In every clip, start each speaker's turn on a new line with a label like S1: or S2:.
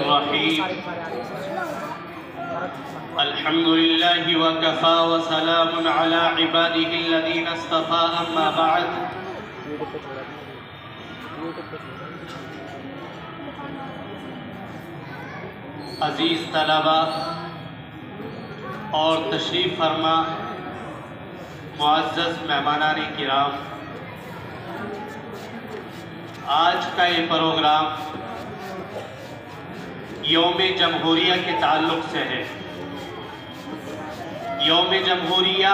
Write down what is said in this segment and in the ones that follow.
S1: الرحيم الحمد لله وكفى وسلام على عباده الذين اصطفى أما بعد عزیز طلبہ اور تشریف فرما معزز مہمانان کرام، آج کا یہ پروگرام یوم جمہوریہ کے تعلق سے ہے۔ یوم جمہوریہ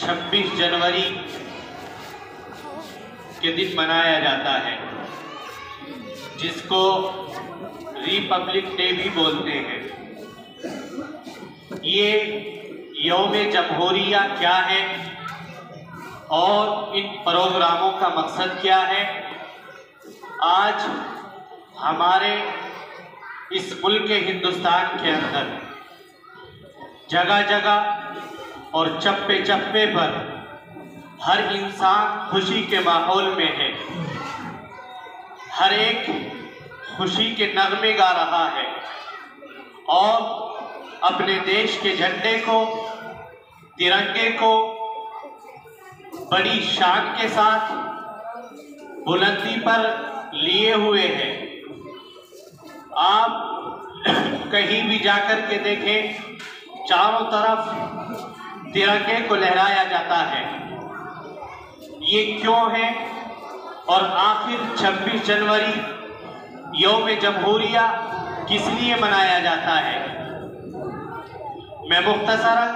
S1: 26 جنوری کے دن منایا جاتا ہے، جس کو ریپبلک ڈے بھی بولتے ہیں۔ یہ یوم جمہوریہ کیا ہے اور ان پروگراموں کا مقصد کیا ہے، آج ہمارے اس ملک ہندوستان کے اندر جگہ جگہ اور چپے چپے پر ہر انسان خوشی کے ماحول میں ہے، ہر ایک خوشی کے نغمے گا رہا ہے اور اپنے دیش کے جھنڈے کو، ترنگے کو بڑی شان کے ساتھ بلندی پر لیے ہوئے ہیں۔ آپ کہیں بھی جا کر کے دیکھیں، چاروں طرف ترنگے کو لہرایا جاتا ہے۔ یہ کیوں ہے اور آخر 26 جنوری یوم جمہوریہ کس لیے منایا جاتا ہے؟ میں مختصراً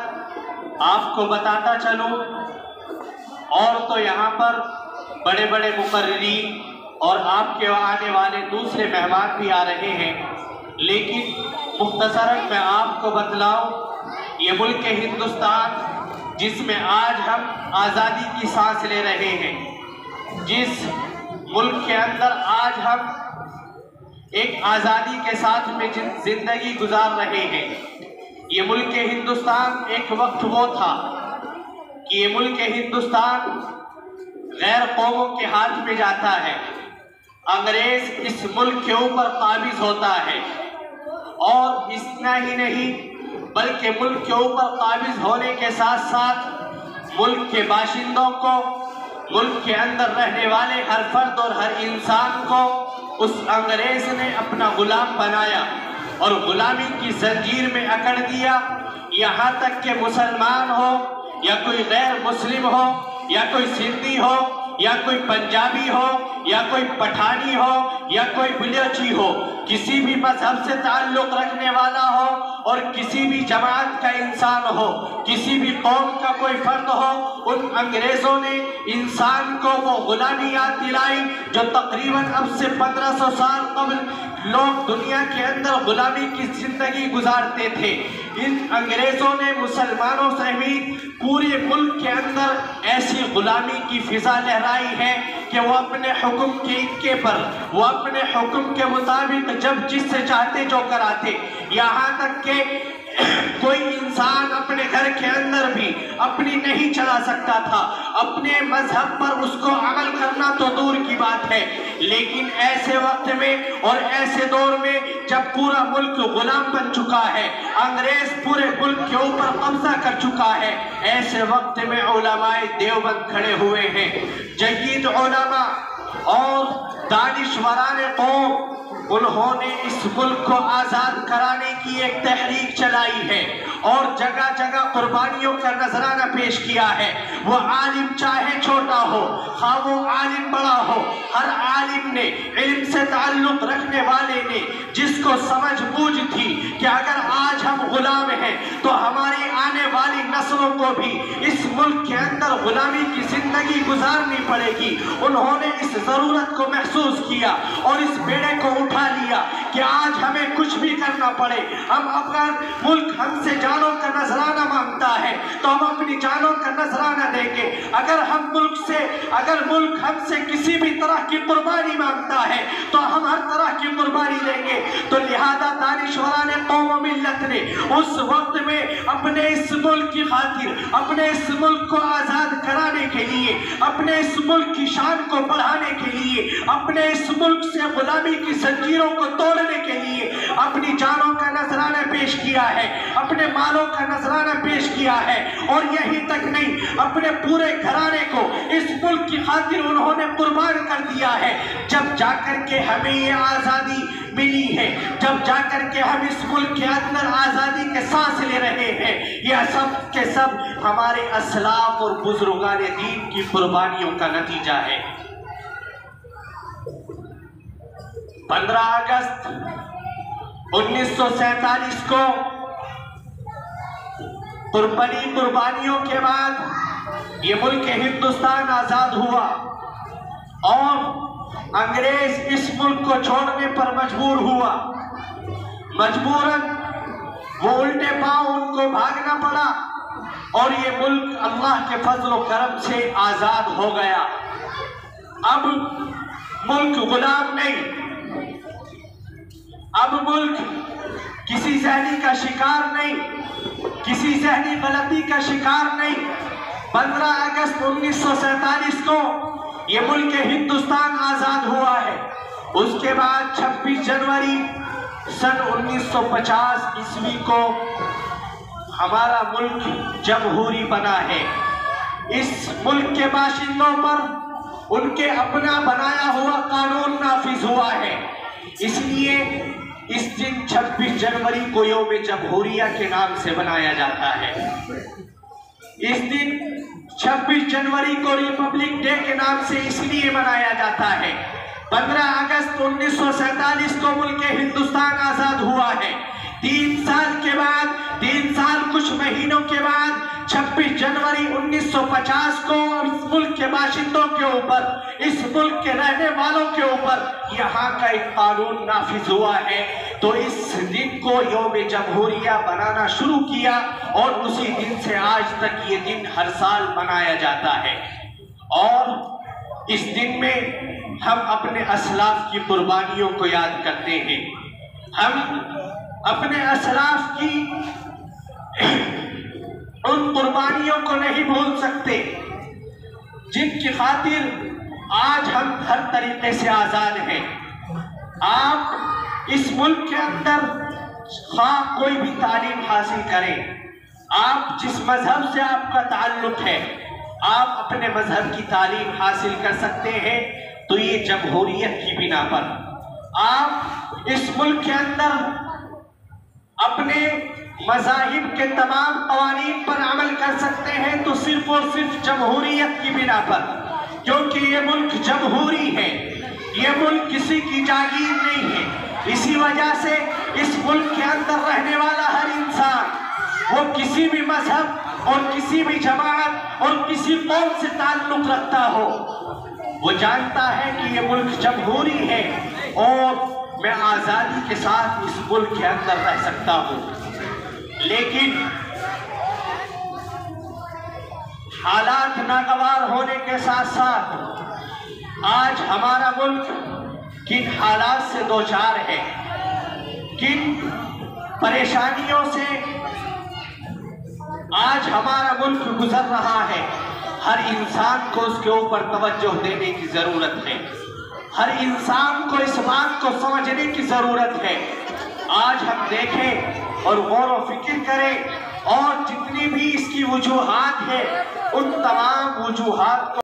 S1: آپ کو بتاتا چلوں، اور تو یہاں پر بڑے بڑے مقررین اور آپ کے آنے والے دوسرے مہمان بھی آ رہے ہیں، لیکن مختصراً میں آپ کو بتلاؤں، یہ ملک ہندوستان جس میں آج ہم آزادی کی سانس لے رہے ہیں، جس ملک کے اندر آج ہم ایک آزادی کے ساتھ میں زندگی گزار رہے ہیں، یہ ملک ہندوستان ایک وقت وہ تھا کہ یہ ملک ہندوستان غیر قوموں کے ہاتھ میں جاتا ہے، انگریز اس ملک کے اوپر قابض ہوتا ہے، اور اتنا ہی نہیں بلکہ ملک کے اوپر قابض ہونے کے ساتھ ساتھ ملک کے باشندوں کو، ملک کے اندر رہنے والے ہر فرد اور ہر انسان کو اس انگریز نے اپنا غلام بنایا اور غلامی کی زنجیر میں اکڑ دیا، یہاں تک کہ مسلمان ہو یا کوئی غیر مسلم ہو یا کوئی سندھی ہو یا کوئی پنجابی ہو یا کوئی پٹھانی ہو یا کوئی بلوچی ہو، کسی بھی مذہب سے تعلق رکھنے والا ہو اور کسی بھی جماعت کا انسان ہو، کسی بھی قوم کا کوئی فرد ہو، ان انگریزوں نے انسان کو وہ غلامی یاد دلائی جو تقریباً اب سے 1500 سال قبل لوگ دنیا کے اندر غلامی کی زندگی گزارتے تھے۔ ان انگریزوں نے مسلمانوں سمیت پورے ملک کے اندر ایسی غلامی کی فضا لہرائی ہے کہ وہ اپنے حکم کے اکے پر، وہ اپنے حکم کے مطابق جب جس سے چاہتے جو کراتے، یہاں تک کہ کوئی انسان اپنے گھر کے اندر بھی اپنی نہیں چلا سکتا تھا، اپنے مذہب پر اس کو عمل کرنا تو دور کی بات ہے، لیکن ایسے وقت میں اور ایسے دور میں جب پورا ملک غلام بن چکا ہے، انگریز پورے ملک کے اوپر قبضہ کر چکا ہے، ایسے وقت میں علماء دیوبند کھڑے ہوئے ہیں، جدید علماء اور دانشوران قوم، انہوں نے اس ملک کو آزاد کرانے کی ایک تحریک چلائی ہے اور جگہ جگہ قربانیوں کا نذرانہ پیش کیا ہے۔ وہ عالم چاہے چھوٹا ہو، خواہ وہ عالم بڑا ہو، ہر عالم نے، علم سے تعلق رکھنے والے نے، جس کو سمجھ بوجھ تھی کہ اگر آج ہم غلام ہیں تو ہماری آنے والی نسلوں کو بھی اس ملک کے اندر غلامی کی زندگی گزارنی پڑے گی، انہوں نے اس ضرورت کو محسوس کیا اور اس بیڑے کو اٹھا لیا کہ آج ہمیں کچھ بھی کرنا پڑے، ہم اگر ملک ہم سے جانوں کا نذرانہ مانگتا ہے تو ہم اپنی جانوں کا نذرانہ دیں گے، اگر ملک ہم سے کسی بھی طرح کی قربانی مانگتا ہے تو ہم ہر طرح کی قربانی دیں گے۔ تو لہذا دانشوران قوم و ملت ملت نے اس وقت میں اپنے اس ملک کی خاطر، اپنے اس ملک کو آزاد کرانے کے لیے، اپنے اس ملک کی شان کو بڑھانے کے لیے، اپنے اس ملک سے غلامی کی زنجیروں کو توڑنے کے لیے اپنی جانوں کا نذرانہ پیش کیا ہے، اپنے مالوں کا نذرانہ پیش کیا ہے، اور یہی تک نہیں، اپنے پورے گھرانے کو اس ملک کی خاطر انہوں نے قربان کر دیا ہے۔ جب جا کر کے ہمیں یہ آزادی ملی ہے، جب جا کر کے ہم اس ملک کے اندر آزادی کے سانس لے رہے ہیں، یہ سب کے سب ہمارے اسلاف اور بزرگان دین کی قربانیوں کا نتیجہ ہے۔ 15 اگست 1947 کو بڑی قربانیوں کے بعد یہ ملک ہندوستان آزاد ہوا، اور انگریز اس ملک کو چھوڑنے پر مجبور ہوا۔ مجبوراً وہ الٹے پاؤں ان کو بھاگنا پڑا، اور یہ ملک اللہ کے فضل و کرم سے آزاد ہو گیا۔ اب ملک غلام نہیں، اب ملک کسی ذہنی کا شکار نہیں، کسی ذہنی غلطی کا شکار نہیں۔ 15 اگست 1947 کو یہ ملک ہندوستان آزاد ہوا ہے۔ اس کے بعد 26 جنوری سن 1950 عیسوی کو ہمارا ملک جمہوری بنا ہے۔ اس ملک کے باشندوں پر ان کے اپنا بنایا ہوا قانون نافذ ہوا ہے، اس لیے اس دن 26 جنوری کو یوم جمہوریہ کے نام سے منایا جاتا ہے۔ اس دن 26 جنوری کو ریپبلک ڈے کے نام سے اس لیے منایا جاتا ہے۔ 15 اگست 1947 کو ملک ہندوستان آزاد ہوا ہے۔ 3 سال کے بعد، 3 سال کچھ مہینوں کے بعد 26 جنوری 1950 کو اس ملک کے باشندوں کے اوپر، اس ملک کے رہنے والوں کے اوپر یہاں کا ایک قانون نافذ ہوا ہے، تو اس دن کو یوم جمہوریہ بنانا شروع کیا، اور اسی دن سے آج تک یہ دن ہر سال منایا جاتا ہے۔ اور اس دن میں ہم اپنے اسلاف کی قربانیوں کو یاد کرتے ہیں۔ ہم اپنے اسلاف کی ان قربانیوں کو نہیں بھول سکتے جن کی خاطر آج ہم ہر طریقے سے آزاد ہیں۔ آپ اس ملک کے اندر خواہ کوئی بھی تعلیم حاصل کریں، آپ جس مذہب سے آپ کا تعلق ہے، آپ اپنے مذہب کی تعلیم حاصل کر سکتے ہیں، تو یہ جمہوریت کی بنا پر آپ اس ملک کے اندر اپنے مذاہب کے تمام قوانین پر عمل کر سکتے ہیں، تو صرف اور صرف جمہوریت کی بنا پر، کیونکہ یہ ملک جمہوری ہے، یہ ملک کسی کی جاگیر نہیں ہے۔ اسی وجہ سے اس ملک کے اندر رہنے والا ہر انسان، وہ کسی بھی مذہب اور کسی بھی جماعت اور کسی قوم سے تعلق رکھتا ہو، وہ جانتا ہے کہ یہ ملک جمہوری ہے، اور میں آزادی کے ساتھ اس ملک کے اندر رہ سکتا ہوں۔ لیکن حالات ناگوار ہونے کے ساتھ ساتھ آج ہمارا ملک کن حالات سے دوچار ہے، کن پریشانیوں سے آج ہمارا ملک گزر رہا ہے، ہر انسان کو اس کے اوپر توجہ دینے کی ضرورت ہے، ہر انسان کو اس بات کو سمجھنے کی ضرورت ہے۔ آج ہم دیکھیں اور غور و فکر کریں، اور جتنی بھی اس کی وجوہات ہیں، ان تمام وجوہات کو